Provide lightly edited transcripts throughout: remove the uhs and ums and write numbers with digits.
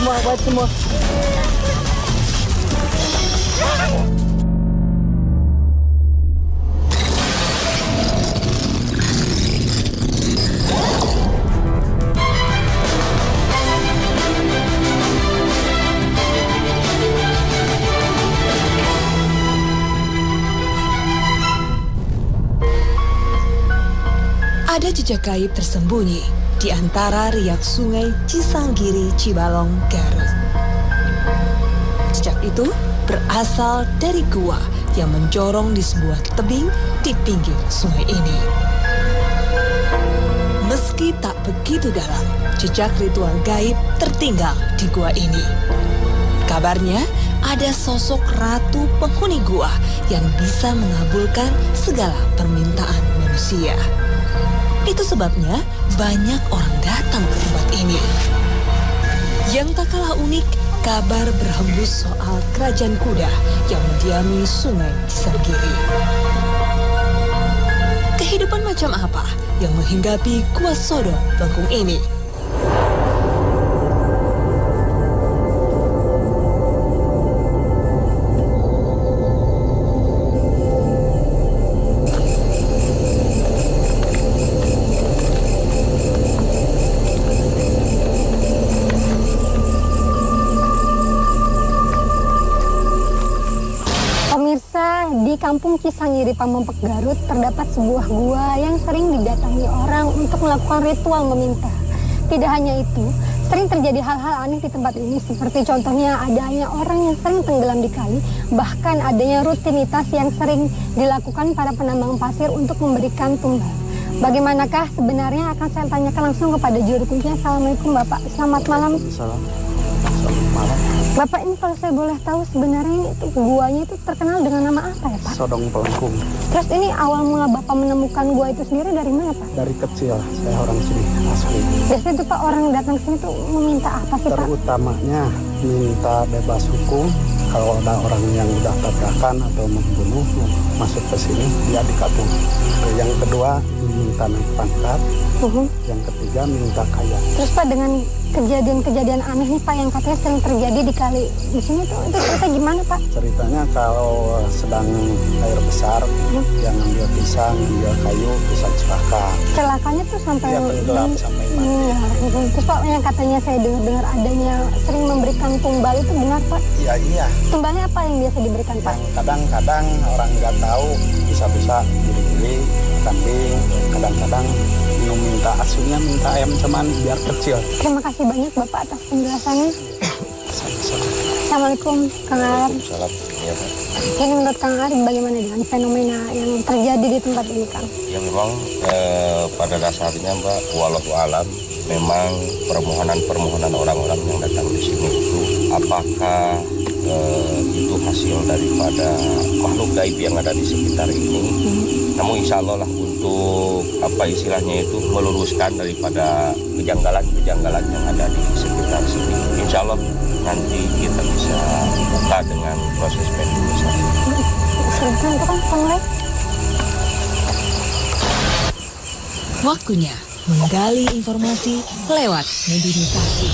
semua. Ada jejak gaib tersembunyi di antara riak sungai Cisanggiri, Cibalong, Garut. Jejak itu berasal dari gua yang menjorong di sebuah tebing di pinggir sungai ini. Meski tak begitu dalam, jejak ritual gaib tertinggal di gua ini. Kabarnya ada sosok ratu penghuni gua yang bisa mengabulkan segala permintaan manusia. Itu sebabnya banyak orang datang ke tempat ini. Yang tak kalah unik, kabar berhembus soal kerajaan kuda yang mendiami sungai Cisanggiri. Kehidupan macam apa yang menghinggapi Gua Sodong Lengkung ini? Di Kampung Cisanggiri, Pamempek, Garut, terdapat sebuah gua yang sering didatangi orang untuk melakukan ritual meminta. Tidak hanya itu, sering terjadi hal-hal aneh di tempat ini, seperti contohnya adanya orang yang sering tenggelam di kali, bahkan adanya rutinitas yang sering dilakukan para penambang pasir untuk memberikan tumbal. Bagaimanakah sebenarnya akan saya tanyakan langsung kepada juru kunci. Assalamualaikum Bapak, selamat malam. Selamat malam. Bapak, ini kalau saya boleh tahu sebenarnya ini itu guanya itu terkenal dengan nama apa ya Pak? Sodong Pelengkung. Terus ini awal mula Bapak menemukan gua itu sendiri dari mana Pak? Dari kecil, saya orang sini asli. Biasanya itu Pak orang datang sini tuh meminta apa sih Pak? Terutamanya minta bebas hukum. Kalau ada orang yang udah tabrakan atau membunuh masuk ke sini, dia dikabung. Yang kedua minta naik pangkat. Yang ketiga minta kaya. Terus Pak, dengan kejadian-kejadian aneh nih Pak yang katanya sering terjadi di kali di sini tuh, itu cerita gimana Pak? Ceritanya kalau sedang air besar, yang ngambil pisang, ngambil kayu, bisa celaka. Celakanya tuh sampai tenggelam sampai mati. Terus Pak, yang katanya saya dengar adanya sering memberikan tumbal, itu benar Pak? Iya. Tumbalnya apa yang biasa diberikan Pak? Kadang-kadang orang nggak tahu, bisa-bisa gili-gili, kambing, kadang-kadang minta asunya minta ayam cuman biar kecil. Terima kasih banyak Bapak atas penjelasannya. Sama-sama. Assalamualaikum Kang Ar. Waalaikumsalam. Ya, Pak. Jadi menurut Kang Ar bagaimana dengan fenomena yang terjadi di tempat ini Kang? Ya memang pada dasarnya Mbak, walau alam memang permohonan orang-orang yang datang di sini itu apakah itu hasil daripada makhluk gaib yang ada di sekitar ini. Namun insya Allah lah untuk apa istilahnya itu meluruskan daripada kejanggalan-kejanggalan yang ada di sekitar sini. Insya Allah nanti kita bisa buka dengan proses penjelasan. Waktunya menggali informasi lewat medinisasi.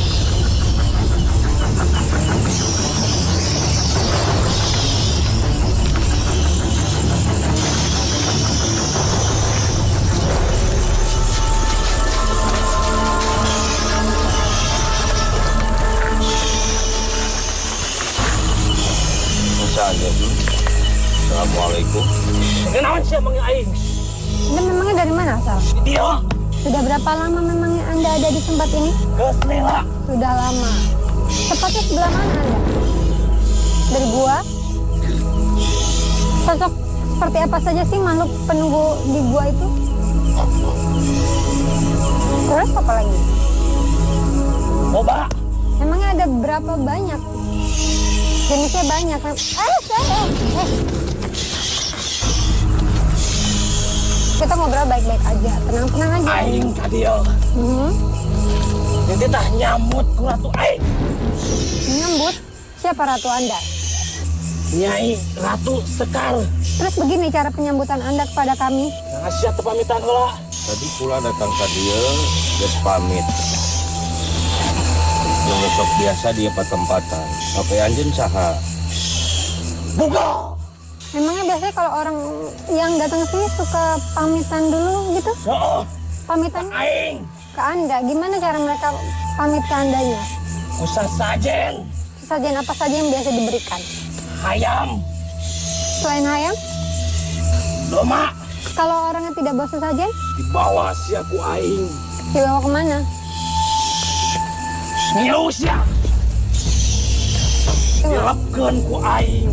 Assalamualaikum. Kenalan sih emangnya aing? Anda memangnya dari mana asal? Dia Sudah berapa lama memangnya Anda ada di tempat ini? Kesela. Sudah lama. Tepatnya sebelah mana Anda? Dari gua? Sosok seperti apa saja sih makhluk penunggu di gua itu? Terus apa lagi? Coba. Memangnya ada berapa banyak? Jenisnya banyak. Kita ngobrol baik-baik aja, tenang-tenang aja. Aing kadio. Nanti tah nyambut ku ratu aing. Menyambut? Siapa ratu Anda? Nyai Ratu Sekar. Terus begini cara penyambutan Anda kepada kami. Ngasih pamitan heula. Tadi pula datang ke dia, geus pamit. sok biasa dia patempatan. Oke anjeun saha? Buka. Memangnya biasanya kalau orang yang datang ke sini suka pamitan dulu gitu? Oh, Pamitan aing. ke Anda. Gimana cara mereka pamit ke Andanya? Usah sajen. Sajian apa saja yang biasa diberikan? Hayam. Selain ayam, Doma. kalau orangnya tidak bawa sesajen, Dibawa si aku aing. dibawa kemana? Ngilu sia. Dilepkeun ku aing.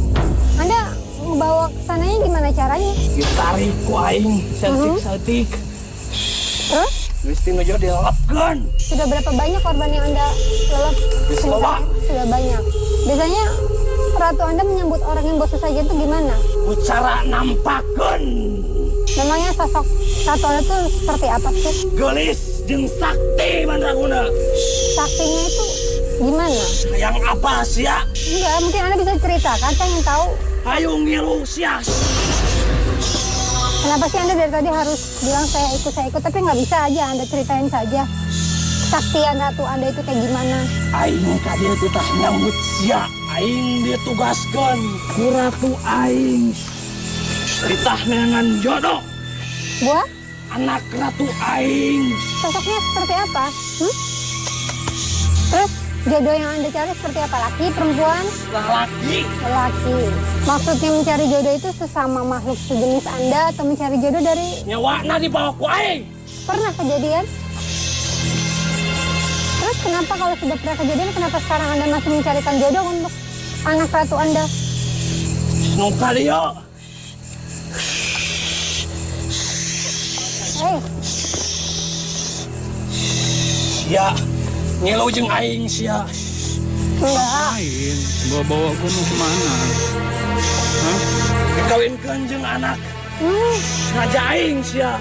Anda bawa ke sananya gimana caranya? Ditarik ku aing. Setik-setik. Terus, Geus tina jo dilepkeun. sudah berapa banyak korban yang Anda lelep? Geus loba. Sudah banyak. Biasanya ratu Anda menyambut orang yang bawa sesajen itu gimana? Ku cara nampakeun. Memangnya sosok ratu Anda itu seperti apa sih? Gelis jeung sakti mandraguna. Saktinya itu gimana? Yang apa sia? Enggak, mungkin Anda bisa ceritakan, saya ingin tahu. Hayu ngilu sia. Kenapa sih Anda dari tadi harus bilang saya ikut, tapi nggak bisa aja Anda ceritain saja. Saktian ratu Anda itu kayak gimana? Aing ka dieu teh tah nyambut sia. Aing ditugaskeun ku ratu aing. Ditah dengan jodoh Buat anak ratu aing. sosoknya seperti apa? Terus jodoh yang Anda cari seperti apa? Laki, perempuan? Laki. Laki. Maksudnya mencari jodoh itu sesama makhluk sejenis Anda atau mencari jodoh dari Nyawana dibawa ku aing. pernah kejadian? Terus kenapa kalau sudah pernah kejadian, kenapa sekarang Anda masih mencarikan jodoh untuk anak ratu Anda? Nu ka dieu. Sia. Ngilu jeung aing sia. Enggak. Lain, bawa-bawa gunung kemana? Dikawinkeun jeung anak Hmm. raja aing sia.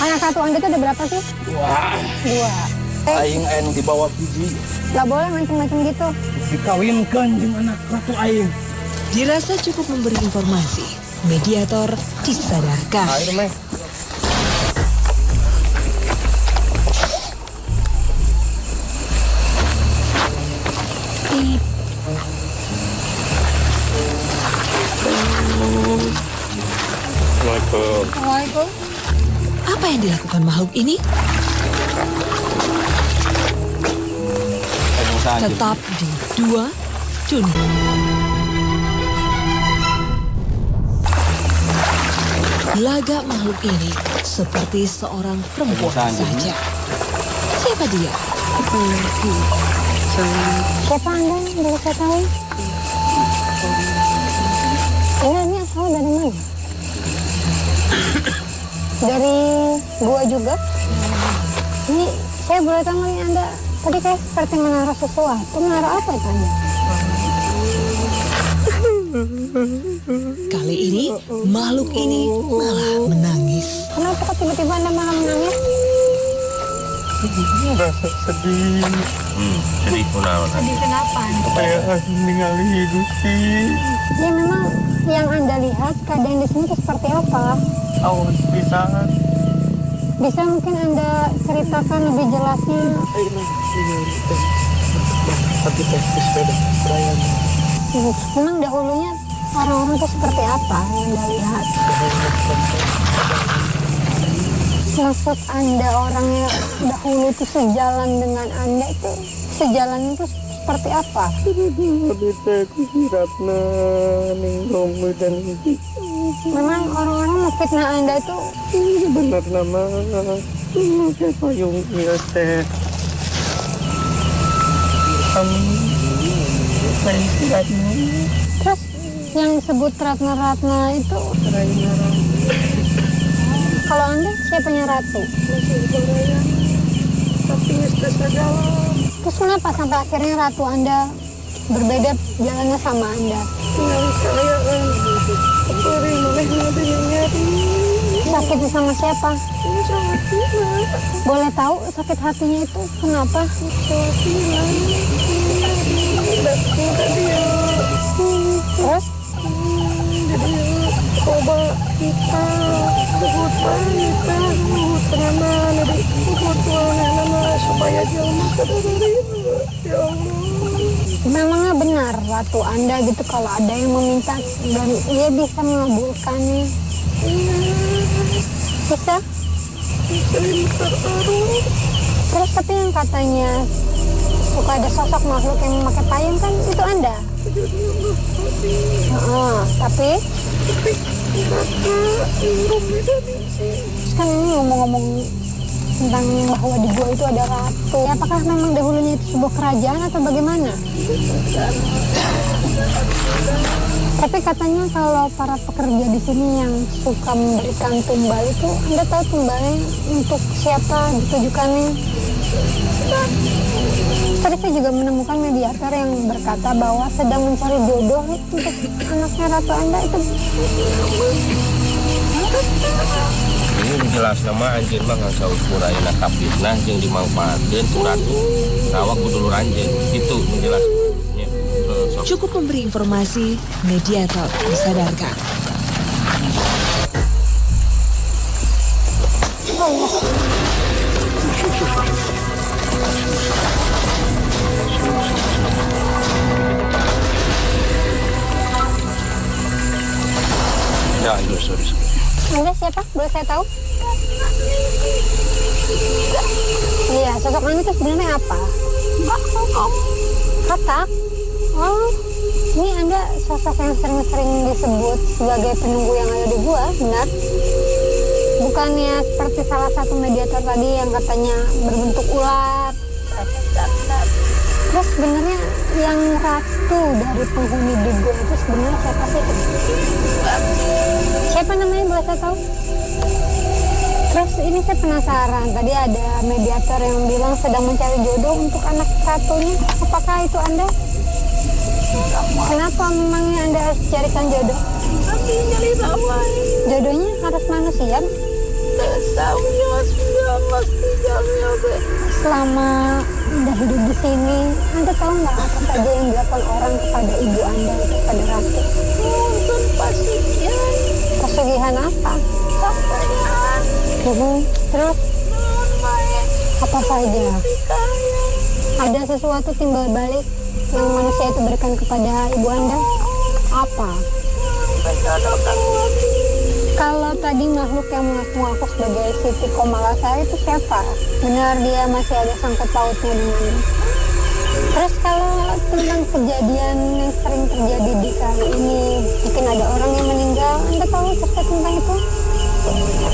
Anak ratu Anda itu ada berapa sih? Wah, 2. aing aing dibawa biji. Nggak boleh macam-macam gitu. Dikawinkeun jeung anak ratu aing. Dirasa cukup memberi informasi, mediator disadarkan. Air meh. Assalamualaikum. Assalamualaikum. Apa yang dilakukan makhluk ini? Tetap di Dua Dunia. Lagak makhluk ini seperti seorang perempuan saja. Siapa dia? Siapa Anda? Boleh saya tahu? Ini asal dari mana? Dari gua juga. Ini saya boleh tahu ini Anda tadi kayak seperti menaruh sesuatu. Menaruh apa itu Anda? Kali ini makhluk ini malah menangis. Kenapa kok tiba-tiba Anda malah menangis? Rasa sedih, Jadi kunaon anu? kayak ningali Gusti. Ya memang yang Anda lihat keadaan di sini itu seperti apa? Awan pisan. Bisa mungkin Anda ceritakan lebih jelasnya? Tapi tes sepeda Brian Memang dahulunya orang-orang itu seperti apa yang Anda lihat? Maksud Anda orangnya dahulu itu sejalan dengan Anda itu sejalan itu seperti apa? Abi teh kusiratna ning romu dan Memang orang-orang memfitnah Anda itu bener nama pakai payung ieu teh. Saya siratna terus yang disebut ratna-ratna itu kalau Anda siapanya ratu? tapi geus segala. Terus kenapa sampai akhirnya ratu Anda berbeda jalannya sama Anda? Sakit sama siapa? Boleh tahu sakit hatinya itu kenapa? Terus? Coba kita sebut kita nama supaya jauh dari ya Allah. Memangnya benar Ratu Anda gitu kalau ada yang meminta dan ia bisa mengabulkannya? Bisa? Terus tapi yang katanya suka ada sosok makhluk yang memakai payung kan itu Anda? Tapi kan ini ngomong-ngomong tentang bahwa di gua itu ada ratu. Apakah memang dahulunya itu sebuah kerajaan atau bagaimana? Tapi katanya kalau para pekerja di sini yang suka memberikan tumbal itu, Anda tahu tumbalnya untuk siapa ditujukannya? Tadi saya juga menemukan mediator yang berkata bahwa sedang mencari jodoh untuk anaknya Ratu Anda itu. Ini jelas nama anjir mah nggak usah ukurain kapitnah yang dimanfaatkan tuh ratu rawak kudulur anjir itu menjelaskannya. Cukup memberi informasi, mediator disadarkan. Ya, sorry. Anda siapa? Boleh saya tahu? Iya, sosok Anda itu sebenarnya apa? Katak? Oh, ini Anda sosok yang sering-sering disebut sebagai penunggu yang ada di gua, benar? Bukannya seperti salah satu mediator tadi yang katanya berbentuk ular. Terus sebenarnya yang ratu dari penghuni di gua itu sebenarnya siapa sih? Siapa namanya, boleh saya tahu? Terus ini saya penasaran, tadi ada mediator yang bilang sedang mencari jodoh untuk anak ratunya. Apakah itu Anda? Kenapa memangnya Anda harus carikan jodoh? Tapi nyari rawa. Jodohnya harus manusia? Selama Anda hidup di sini, Anda tahu nggak apa saja yang dilakukan orang kepada ibu Anda, kepada ratu? Mungkin pasikian. Pesugihan apa? Sampaian. Terus apa saja? Kaya. Ada sesuatu timbal balik yang manusia itu berikan kepada ibu Anda? Apa? Menjodohkan lagi. Kalau tadi makhluk yang mengaku-ngaku sebagai Siti Komalasa itu siapa? Benar dia masih ada sangkut pautnya dengan. Terus kalau tentang kejadian yang sering terjadi di kali ini, mungkin ada orang yang meninggal, Anda tahu cerita tentang itu?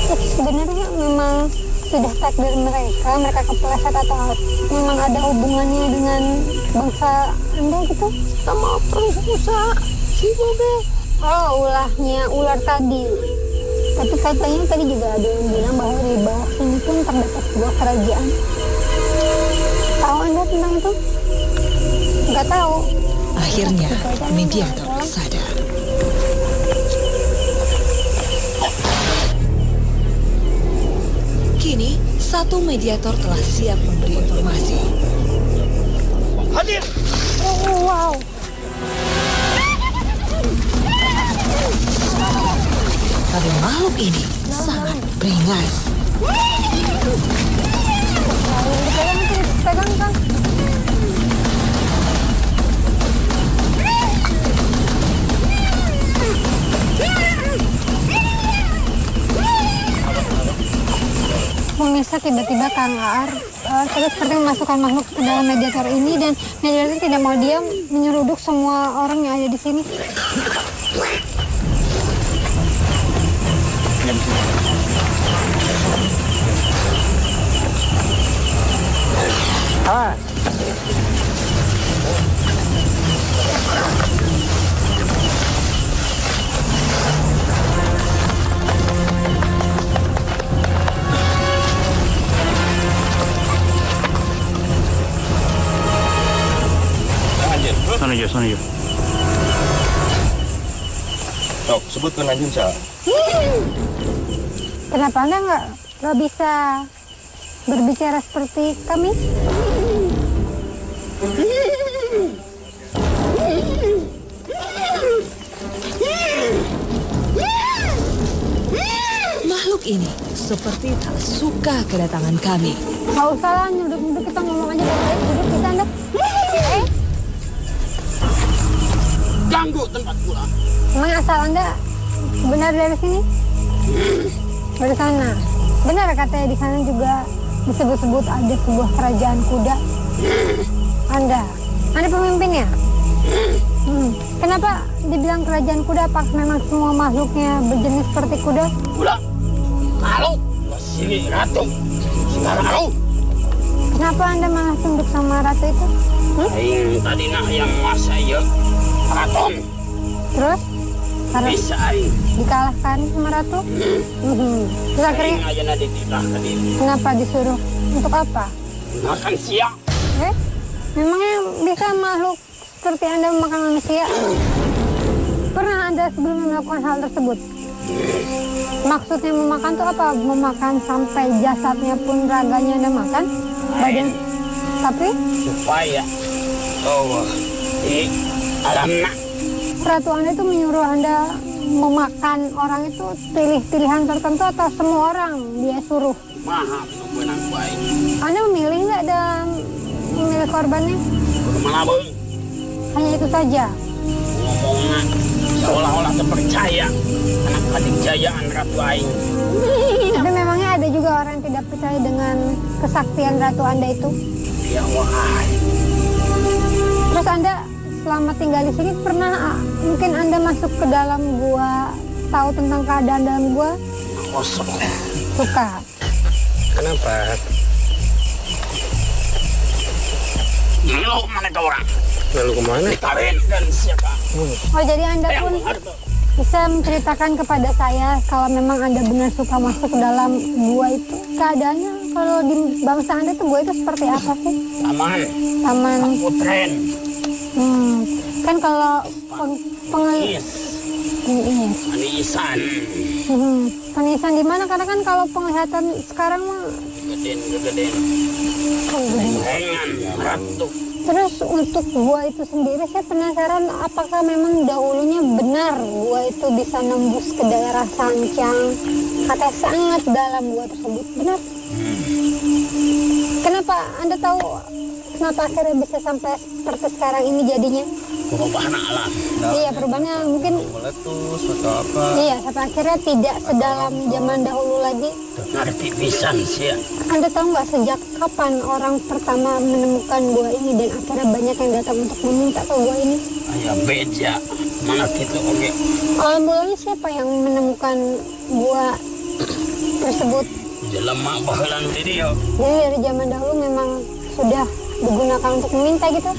Itu sebenarnya memang sudah takdir mereka kepleset atau memang ada hubungannya dengan bangsa Anda gitu? Sama pengusaha si Bobe. Oh, ulahnya ular tadi. Tapi katanya tadi juga ada yang bilang bahwa di bawah sini pun terdapat sebuah kerajaan. Tahu Anda tentang itu? Nggak tahu. Akhirnya, mediator sadar. Kini, satu mediator telah siap memberi informasi. Hadir! Oh, wow. Tapi makhluk ini sangat beringas. Pegang, Kang. Pemirsa, tiba-tiba Kang Aar terus seperti memasukkan makhluk ke dalam mediator ini dan mediator tidak mau diam, menyeruduk semua orang yang ada di sini. Sana yuk. Sok, sebutkan anjing sa. Kenapa Anda nggak bisa berbicara seperti kami? Makhluk ini seperti tak suka kedatangan kami. Nggak usah lah, nyuduk-nyuduk, kita ngomong aja baik-baik. Duduk bisa Anda. ganggu tempat pulang. Emang asal Anda benar dari sini? Dari sana. Benar katanya di sana juga disebut-sebut ada sebuah kerajaan kuda. Anda pemimpinnya? Kenapa dibilang kerajaan kuda? Apakah memang semua makhluknya berjenis seperti kuda? Kuda? Kalau masih ratu, sekarang Kenapa Anda malah tunduk sama ratu itu? aing tadi yang menguasai ya keraton. Terus? Karena Bisa aing. dikalahkan sama ratu? Terus akhirnya Aing aja nanti dititah tadi. kenapa disuruh? Untuk apa? Makan siang. Memangnya bisa makhluk seperti Anda memakan manusia? Pernah Anda sebelumnya melakukan hal tersebut? Maksudnya memakan itu apa? Memakan sampai jasadnya pun raganya Anda makan? Badan? Tapi Supaya di alamnya ratu Anda itu menyuruh Anda memakan orang itu pilih-pilihan tertentu atau semua orang dia suruh? maha benang baik. Anda memilih nggak dalam memilih korbannya? Malabeng Hanya itu saja? ngomongnya seolah-olah terpercaya anak kadijayaan Ratu Aing. Tapi memangnya ada juga orang yang tidak percaya dengan kesaktian ratu Anda itu? Ya wahai. Terus Anda selama tinggal di sini pernah mungkin Anda masuk ke dalam gua, tahu tentang keadaan dalam gua? Kosong. Suka. Kenapa? Lalu mana kau orang? Lalu kemana? Kawin dan siapa? Oh jadi Anda Yang pun harta. bisa menceritakan kepada saya kalau memang Anda benar suka masuk ke dalam gua itu. Keadaannya kalau di bangsa Anda tuh gua itu seperti apa sih? Taman. Taman. Putren. Kan kalau Is. Manisan. penisan di mana? Karena kan kalau penglihatan sekarang mah Geden. Hengan. Ratu. terus untuk gua itu sendiri saya penasaran apakah memang dahulunya benar gua itu bisa nembus ke daerah Sancang, kata sangat dalam gua tersebut, benar? Kenapa Anda tahu kenapa akhirnya bisa sampai seperti sekarang ini jadinya? Perubahan alam. Iya, perubahannya mungkin Meletus atau apa? iya sampai akhirnya tidak sedalam zaman dahulu lagi. Ngerti pisan sih. Anda tahu nggak sejak kapan orang pertama menemukan gua ini dan akhirnya banyak yang datang untuk meminta ke gua ini? Ayah beja. Mana gitu oke. Awal mulanya siapa yang menemukan gua tersebut? Jelema bahelan diri yo. Jadi dari zaman dahulu memang sudah digunakan untuk meminta gitu?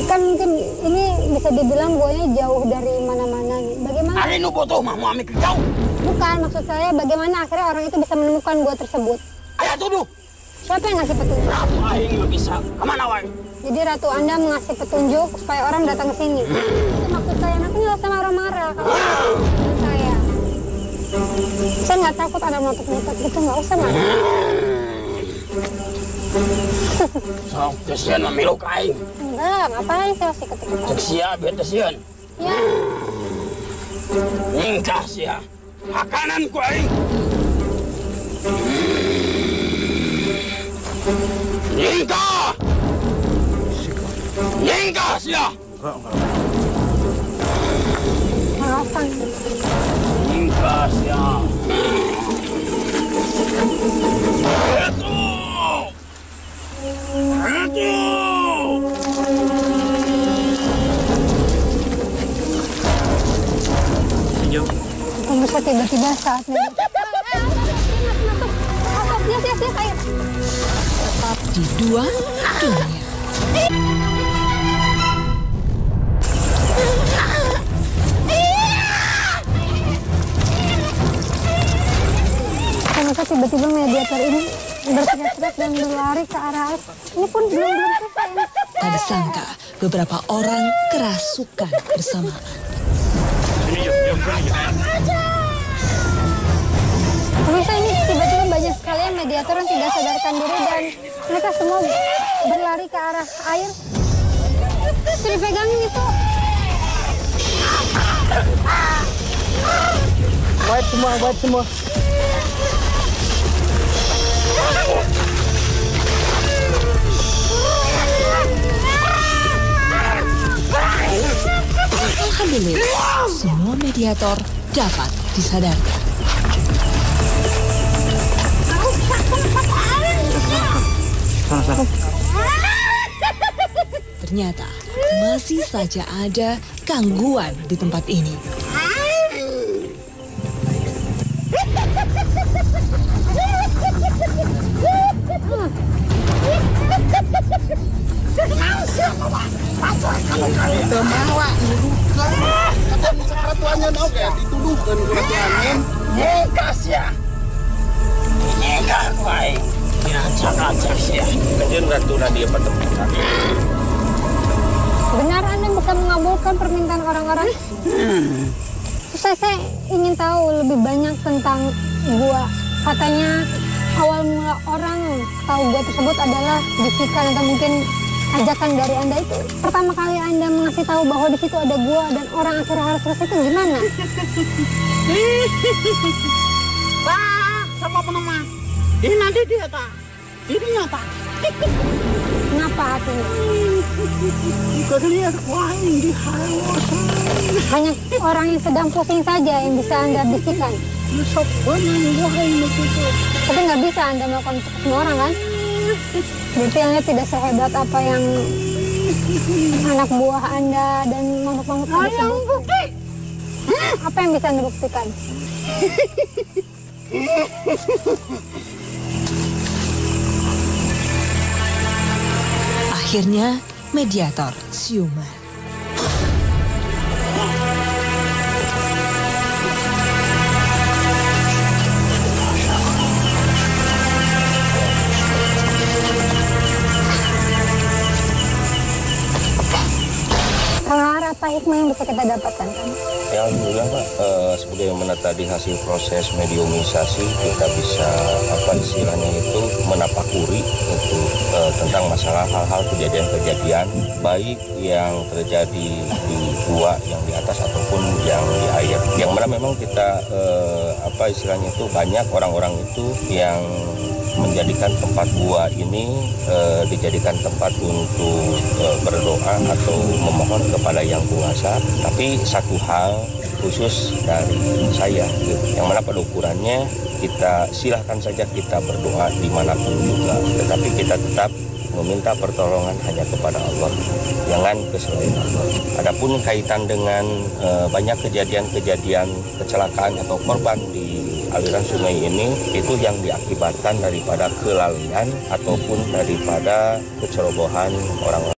Kan mungkin ini bisa dibilang guanya jauh dari mana-mana nih. Bagaimana? Ari nu butuh mah mau ambil jauh. Bukan, maksud saya bagaimana akhirnya orang itu bisa menemukan gua tersebut? Ayah tuduh. Siapa yang ngasih petunjuk? Ratu Aing nggak bisa. Kemana wae? Jadi ratu Anda mengasih petunjuk supaya orang datang ke sini. Itu maksud saya, nanti nggak usah marah-marah kalau maksud saya. Saya nggak takut ada menutup-nutup gitu, nggak usah marah. Sok kesian memilu kain. Enggak, ngapain sih masih ketika Cek sia biar kesian. ya, Ningkah sia. Hakanan ku aing. Ningkah. Ningkah sia. maafkan. Ningkah sia. Ratu. Ratu. Tunggu saya tiba-tiba saatnya. Masuk, yes, ayo. Tetap di Dua Dunia. Kenapa tiba-tiba mediator ini berteriak-teriak dan berlari ke arah air? Ini pun belum selesai. Tak disangka beberapa orang kerasukan bersamaan. Pemirsa, ini tiba-tiba banyak sekali yang mediator yang tidak sadarkan diri dan mereka semua berlari ke arah air. Sudah dipegangin itu. Baik semua. sulit, semua mediator dapat disadarkan. Ternyata masih saja ada gangguan di tempat ini. Benar Anda bisa mengabulkan permintaan orang-orang? Saya ingin tahu lebih banyak tentang gua. Katanya awal mula orang tahu gua tersebut adalah bisikan atau mungkin ajakan dari Anda itu. Pertama kali Anda mengasih tahu bahwa di situ ada gua dan orang akhirnya harus selesai itu gimana? Pak, sama penama. Ini nanti dia tak. Ini nyata. Kenapa hatinya? Kalian wain di hawas. Hanya orang yang sedang pusing saja yang bisa Anda bisikan. Sok wain begitu. Tapi nggak bisa Anda melakukan untuk semua orang kan? Berarti Anda tidak sehebat apa yang anak buah Anda dan makhluk-makhluk tadi sebut. Apa yang bisa Anda buktikan? Akhirnya, mediator siuman. Apa hikmah yang bisa kita dapatkan kan? Ya alhamdulillah Pak, sebagaimana tadi hasil proses mediumisasi kita bisa istilahnya itu menapakuri itu tentang masalah hal-hal kejadian-kejadian baik yang terjadi di gua yang di atas ataupun yang di air. Yang mana memang kita istilahnya itu banyak orang-orang itu yang menjadikan tempat gua ini dijadikan tempat untuk berdoa atau memohon kepada yang kuasa. Tapi satu hal khusus dari saya yang mana pada ukurannya kita silahkan saja kita berdoa dimanapun juga, tetapi kita tetap meminta pertolongan hanya kepada Allah, jangan ke selain Allah. Adapun kaitan dengan banyak kejadian-kejadian kecelakaan atau korban di aliran sungai ini, itu yang diakibatkan daripada kelalaian ataupun daripada kecerobohan orang-orang.